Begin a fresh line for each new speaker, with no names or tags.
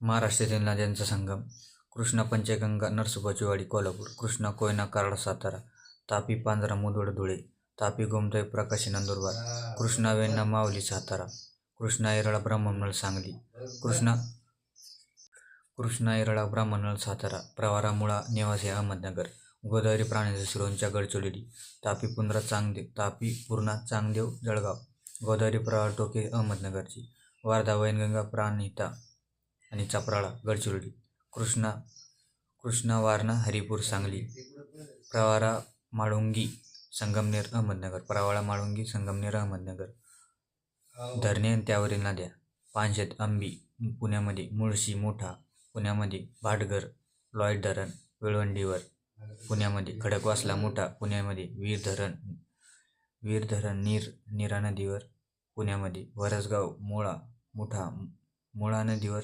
महाराष्ट्रातील नद्यांचा संगम. कृष्णा, पंचगंगा, नरसोबाचीवाडी, कोल्हापूर. कृष्णा, कोयना, कराड, सातारा. तापी, पांझरा, मुधोळ, धुळे. तापी, गोमतई, प्रकाशी, नंदुरबार. कृष्णा, वेण्णा, मावली, सातारा. कृष्णा, येरळा, ब्राह्मणळ, सांगली. कृष्णा, येरळा, ब्राह्मणळ, सातारा. प्रवारा, मुळा, नेवासे, अहमदनगर. गोदावरी, प्राण्याचा शिरोंचा, गडचिरोली. तापी, पूर्णा, चांगदेव, जळगाव. गोदावरी, प्रवार, टोके, अहमदनगरची. वारधा, वैनगंगा, प्राणहिता आणि चपराळा, गडचिरोली. कृष्णा, वारणा, हरिपूर, सांगली. प्रवारा, माळुंगी, संगमनेर, अहमदनगर. प्रवाळा, माळुंगी, संगमनेर, अहमदनगर. धरणे आणि त्यावरील नद्या. पानशेत, अंबी, पुण्यामध्ये. मुळशी, मुठा, पुण्यामध्ये. भाटघर, लॉयड धरण, विळवंडीवर, पुण्यामध्ये. खडकवासला, मुठा, पुण्यामध्ये. वीर धरण, नीरा नदीवर, पुण्यामध्ये. वरसगाव, मुळा, मुठा, मुळा नदीवर,